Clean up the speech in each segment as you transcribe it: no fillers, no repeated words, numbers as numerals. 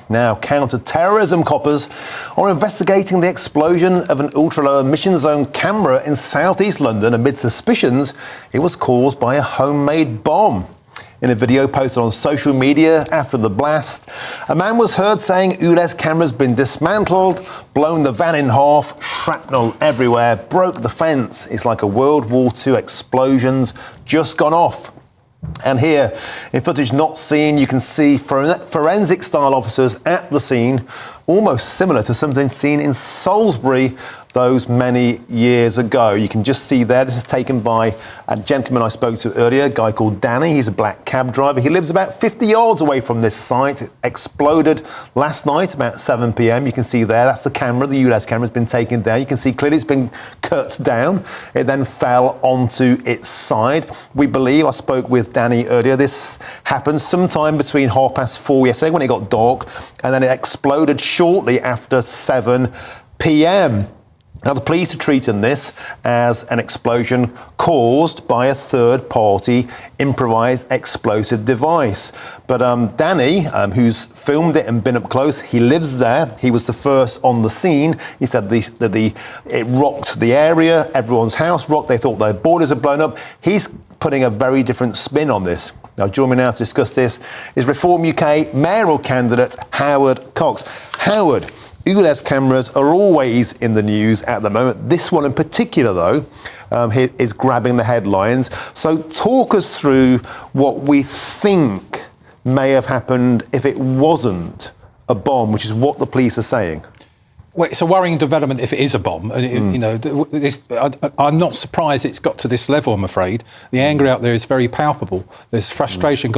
Now, counter-terrorism coppers are investigating the explosion of an ultra-low emission zone camera in southeast London amid suspicions it was caused by a homemade bomb. In a video posted on social media after the blast, a man was heard saying ULEZ camera's been dismantled, blown the van in half, shrapnel everywhere, broke the fence. It's like a World War II explosion's just gone off. And here, in footage not seen, you can see forensic-style officers at the scene, almost similar to something seen in Salisbury those many years ago. You can just see there, this is taken by a gentleman I spoke to earlier, a guy called Danny. He's a black cab driver. He lives about 50 yards away from this site. It exploded last night about 7 p.m. You can see there, that's the camera. The ULEZ camera's been taken down. You can see clearly it's been cut down. It then fell onto its side. We believe, I spoke with Danny earlier, this happened sometime between 4:30 yesterday when it got dark, and then it exploded shortly after 7 p.m. Now, the police are treating this as an explosion caused by a third-party improvised explosive device. But Danny, who's filmed it and been up close, he lives there. He was the first on the scene. He said it rocked the area. Everyone's house rocked. They thought their borders had blown up. He's putting a very different spin on this. Now, joining me now to discuss this is Reform UK Mayoral Candidate Howard Cox. Howard, ULEZ cameras are always in the news at the moment. This one in particular, though, is grabbing the headlines. So talk us through what we think may have happened if it wasn't a bomb, which is what the police are saying. Well, it's a worrying development if it is a bomb. You know, I'm not surprised it's got to this level, I'm afraid. The anger out there is very palpable. There's frustration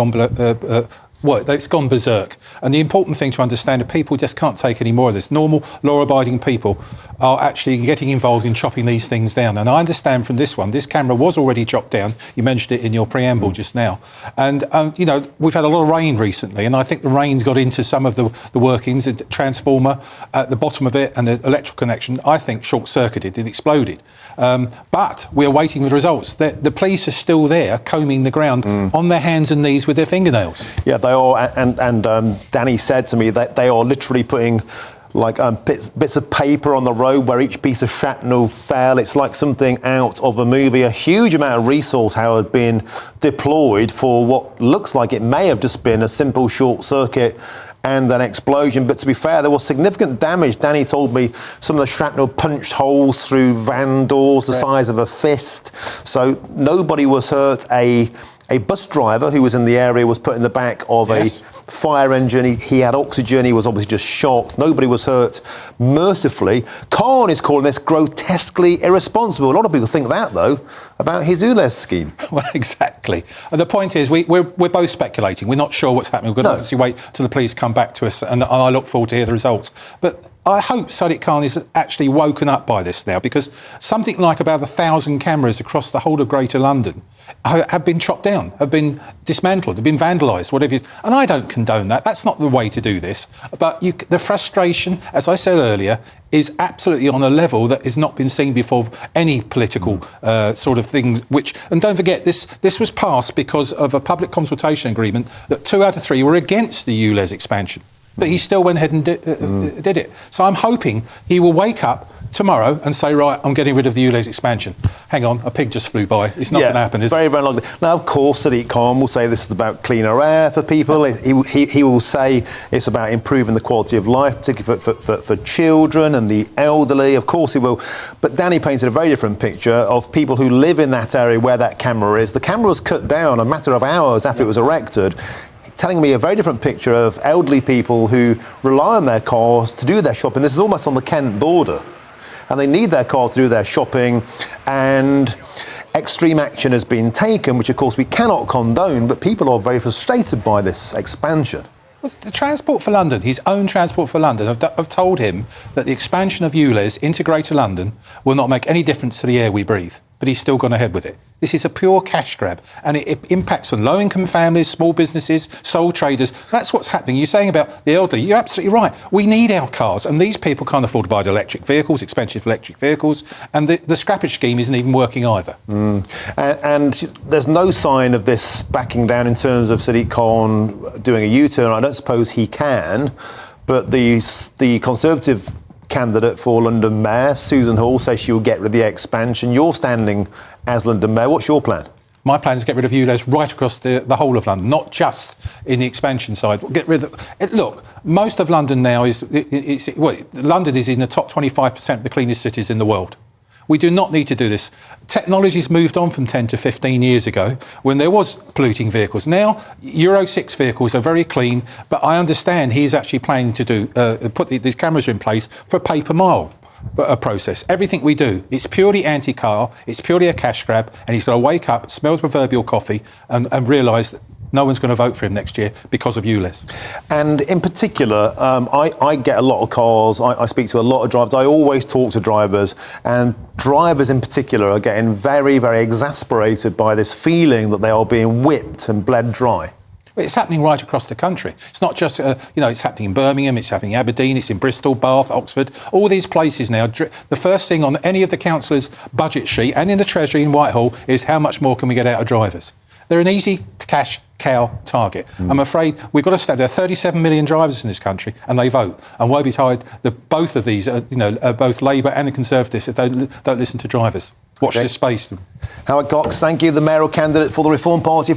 it's gone berserk. And the important thing to understand is people just can't take any more of this. Normal, law-abiding people are actually getting involved in chopping these things down. And I understand from this one, this camera was already chopped down. You mentioned it in your preamble just now. And, you know, we've had a lot of rain recently, and I think the rain's got into some of the workings, the transformer at the bottom of it and the electrical connection, I think, short-circuited, it exploded. But we're waiting for the results. The police are still there combing the ground on their hands and knees with their fingernails. Yeah, they are, and Danny said to me that they are literally putting like bits of paper on the road where each piece of shrapnel fell. It's like something out of a movie. A huge amount of resource, Howard, being deployed for what looks like it may have just been a simple short circuit and an explosion. But to be fair, there was significant damage. Danny told me some of the shrapnel punched holes through van doors the size of a fist. So nobody was hurt. A bus driver who was in the area was put in the back of a fire engine. He had oxygen. He was obviously just shocked. Nobody was hurt, mercifully. Khan is calling this grotesquely irresponsible. A lot of people think that, though, about his ULEZ scheme. Well, exactly. And the point is, we're both speculating. We're not sure what's happening. We've got to obviously wait till the police come back to us, and I look forward to hear the results. But I hope Sadiq Khan is actually woken up by this now, because something like about 1,000 cameras across the whole of Greater London have been chopped down, have been dismantled, have been vandalised, whatever. And I don't condone that. That's not the way to do this. But the frustration, as I said earlier, is absolutely on a level that has not been seen before any political sort of thing. And don't forget, this was passed because of a public consultation agreement that 2 out of 3 were against the ULEZ expansion. But he still went ahead and did it. So I'm hoping he will wake up tomorrow and say, right, I'm getting rid of the ULEZ expansion. Hang on, a pig just flew by. It's not going to happen, is it? Very, very likely. Now, of course, Sadiq Khan will say this is about cleaner air for people. He will say it's about improving the quality of life, particularly for children and the elderly. Of course he will. But Danny painted a very different picture of people who live in that area where that camera is. The camera was cut down a matter of hours after it was erected, telling me a very different picture of elderly people who rely on their cars to do their shopping. This is almost on the Kent border. And they need their car to do their shopping, and extreme action has been taken, which of course we cannot condone, but people are very frustrated by this expansion. Well, the Transport for London, his own Transport for London, have told him that the expansion of ULEZ into Greater London will not make any difference to the air we breathe, but he's still gone ahead with it. This is a pure cash grab, and it impacts on low-income families, small businesses, sole traders. That's what's happening. You're saying about the elderly. You're absolutely right. We need our cars, and these people can't afford to buy electric vehicles, expensive electric vehicles, and the scrappage scheme isn't even working either. And there's no sign of this backing down in terms of Sadiq Khan doing a U-turn. I don't suppose he can. but the Conservative candidate for London Mayor, Susan Hall, says she will get rid of the expansion. You're standing as London Mayor. What's your plan? My plan is to get rid of ULEZ right across the whole of London, not just in the expansion side. Get rid of it. Look, most of London now London is in the top 25% of the cleanest cities in the world. We do not need to do this. Technology's moved on from 10 to 15 years ago when there was polluting vehicles. Now, Euro 6 vehicles are very clean, but I understand he's actually planning to put these cameras in place for a pay per mile process. Everything we do, it's purely anti-car, it's purely a cash grab, and he's got to wake up, smell the proverbial coffee, and realise that no one's going to vote for him next year because of ULEZ. And in particular, I get a lot of calls, I speak to a lot of drivers, I always talk to drivers, and drivers in particular are getting very, very exasperated by this feeling that they are being whipped and bled dry. It's happening right across the country. It's not just, it's happening in Birmingham, it's happening in Aberdeen, it's in Bristol, Bath, Oxford, all these places now. The first thing on any of the councillors' budget sheet and in the Treasury in Whitehall is how much more can we get out of drivers. They're an easy cash cow target. I'm afraid we've got to stand. There are 37 million drivers in this country and they vote. And woe betide both of these, both Labour and the Conservatives, if they don't listen to drivers. Watch this space. Howard Cox, thank you, the mayoral candidate for the Reform Party.